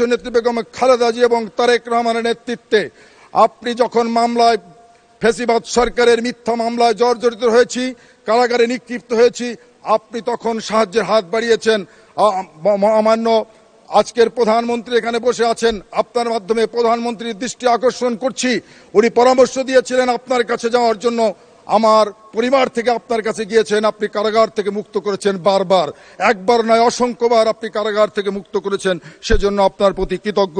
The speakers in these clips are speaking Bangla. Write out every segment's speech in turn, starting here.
নেত্রী বেগম খালেদা জিয়া এবং তারেক রহমানের নেতৃত্বে আপনি যখন মামলায় ফ্যাসিবাদ সরকারের মিথ্যা মামলায় জর্জরিত হয়েছি, কারাগারে নিক্ষিপ্ত হয়েছি, আপনি তখন সাহায্যের হাত বাড়িয়েছেন। অমান্য আজকের প্রধানমন্ত্রী এখানে বসে আছেন, আপনার মাধ্যমে প্রধানমন্ত্রীর দৃষ্টি আকর্ষণ করছি, উনি পরামর্শ দিয়েছিলেন আপনার কাছে যাওয়ার জন্য। আমার পরিবার থেকে আপনার কাছে গিয়েছেন, আপনি কারাগার থেকে মুক্ত করেছেন বারবার, একবার নয় অসংখ্যবার আপনি কারাগার থেকে মুক্ত করেছেন, সেজন্য আপনার প্রতি কৃতজ্ঞ।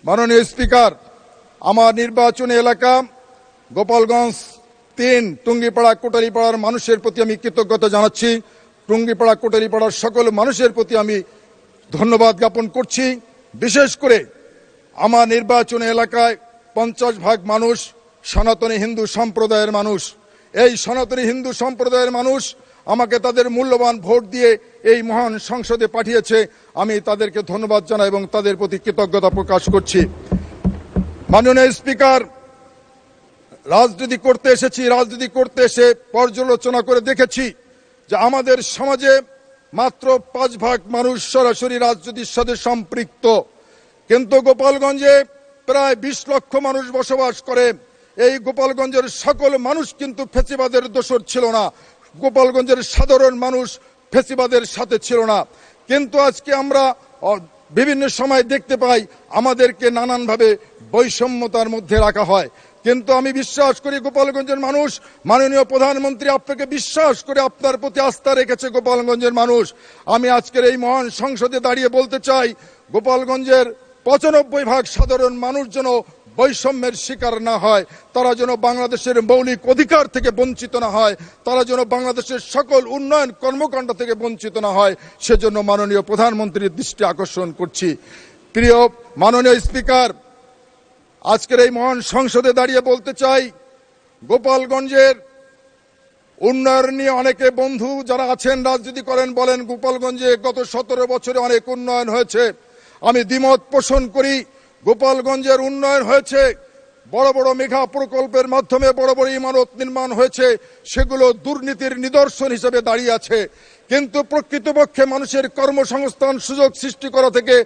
মাননীয় স্পিকার, আমার নির্বাচনী এলাকা গোপালগঞ্জ ৩ টুঙ্গিপাড়া কোটালীপাড়ার মানুষের প্রতি আমি কৃতজ্ঞতা জানাচ্ছি। টুঙ্গিপাড়া কোটালীপাড়ার সকল মানুষের প্রতি আমি ধন্যবাদ জ্ঞাপন করছি। বিশেষ করে আমার নির্বাচনী এলাকায় 50% মানুষ সনাতনী হিন্দু সম্প্রদায়ের মানুষ। এই সনাতনী হিন্দু সম্প্রদায়ের মানুষ আমাকে তাদের মূল্যবান ভোট দিয়ে এই মহান সংসদে পাঠিয়েছে, আমি তাদেরকে ধন্যবাদ জানাই এবং তাদের প্রতি কৃতজ্ঞতা প্রকাশ করছি। মাননীয় স্পিকার, রাজনীতি করতে এসেছি, রাজনীতি করতে এসে পর্যালোচনা করে দেখেছি যে আমাদের সমাজে মাত্র 5% মানুষ সরাসরি রাজনীতির সাথে সম্পৃক্ত, কিন্তু গোপালগঞ্জে প্রায় 20 লক্ষ মানুষ বসবাস করে। এই গোপালগঞ্জের সকল মানুষ কিন্তু ফ্যাসিবাদের দোসর ছিল না, গোপালগঞ্জের সাধারণ মানুষ ফ্যাসিবাদের সাথে ছিল না। কিন্তু আজকে আমরা বিভিন্ন সময় দেখতে পাই আমাদেরকে নানানভাবে বৈষম্যতার মধ্যে রাখা হয়। কিন্তু আমি বিশ্বাস করি গোপালগঞ্জের মানুষ, মাননীয় প্রধানমন্ত্রী আপনাকে বিশ্বাস করে আপনার প্রতি আস্থা রেখেছে গোপালগঞ্জের মানুষ। আমি আজকের এই মহান সংসদে দাঁড়িয়ে বলতে চাই, গোপালগঞ্জের 95% সাধারণ মানুষ যেন বৈষম্যের শিকার না হয়, তারা যেন বাংলাদেশের মৌলিক অধিকার থেকে বঞ্চিত না হয়, তারা যেন বাংলাদেশের সকল উন্নয়ন কর্মকাণ্ড থেকে বঞ্চিত না হয়, সেজন্য মাননীয় প্রধানমন্ত্রীর দৃষ্টি আকর্ষণ করছি। প্রিয় মাননীয় স্পিকার, আজকের এই মহান সংসদে দাঁড়িয়ে বলতে চাই, গোপালগঞ্জের উন্নয়ন নিয়ে অনেকে বন্ধু যারা আছেন রাজনীতি করেন বলেন গোপালগঞ্জে গত 17 বছরে অনেক উন্নয়ন হয়েছে। আমি দ্বিমত পোষণ করি। গোপালগঞ্জের উন্নয়ন হয়েছে, বড় বড় মেগা প্রকল্পের মাধ্যমে বড় বড় ইমারত নির্মাণ হয়েছে, সেগুলো দুর্নীতির নিদর্শন হিসেবে দাঁড়িয়ে আছে। কিন্তু প্রকৃতপক্ষে মানুষের কর্মসংস্থান সুযোগ সৃষ্টি করা থেকে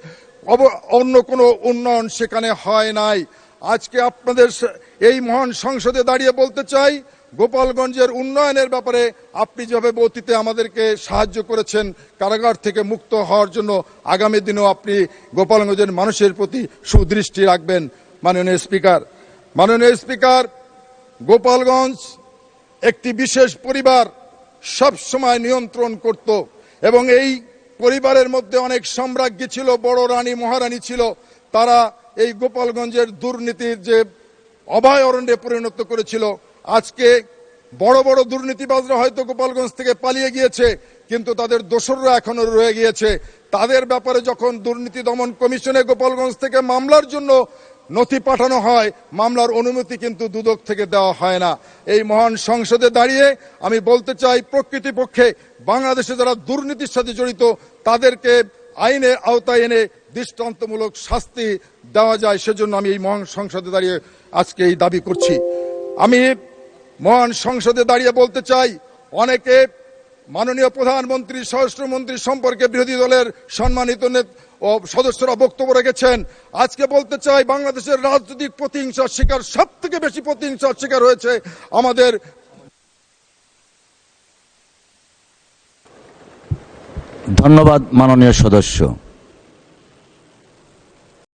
অন্য কোনো উন্নয়ন সেখানে হয় নাই। আজকে আপনাদের এই মহান সংসদে দাঁড়িয়ে বলতে চাই, গোপালগঞ্জের উন্নয়নের ব্যাপারে আপনি যেভাবে অতীতে আমাদেরকে সাহায্য করেছেন কারাগার থেকে মুক্ত হওয়ার জন্য, আগামী দিনেও আপনি গোপালগঞ্জের মানুষের প্রতি সুদৃষ্টি রাখবেন। মাননীয় স্পিকার, গোপালগঞ্জ একটি বিশেষ পরিবার সব সময় নিয়ন্ত্রণ করত এবং এই পরিবারের মধ্যে অনেক সম্রাজ্ঞী ছিল, বড় রানী মহারানী ছিল। তারা এই গোপালগঞ্জের দুর্নীতির যে অভয়ারণ্যে পরিণত করেছিল। আজকে বড় বড় দুর্নীতিবাজরা হয়তো গোপালগঞ্জ থেকে পালিয়ে গিয়েছে, কিন্তু তাদের দোসররা এখনো রয়ে গিয়েছে। তাদের ব্যাপারে যখন দুর্নীতি দমন কমিশনে গোপালগঞ্জ থেকে মামলার জন্য নথি পাঠানো হয়, মামলার অনুমতি কিন্তু দুদক থেকে দেওয়া হয় না। এই মহান সংসদে দাঁড়িয়ে আমি বলতে চাই, প্রকৃতপক্ষে বাংলাদেশে যারা দুর্নীতির সাথে জড়িত তাদেরকে আইনের আওতায় এনে দৃষ্টান্তমূলক শাস্তি দেওয়া যায়, সেজন্য আমি এই মহান সংসদে দাঁড়িয়ে আজকে এই দাবি করছি। আমি মহান সংসদে দাঁড়িয়ে বলতে চাই, অনেকে মাননীয় প্রধানমন্ত্রী স্বরাষ্ট্রমন্ত্রী সম্পর্কে বিরোধী দলের সম্মানিত সদস্যরা বক্তব্য রেখেছেন। আজকে বলতে চাই, বাংলাদেশের রাজনৈতিক প্রতিহিংসার শিকার, সব থেকে বেশি প্রতিহিংসার শিকার হয়েছে আমাদের। ধন্যবাদ মাননীয় সদস্য।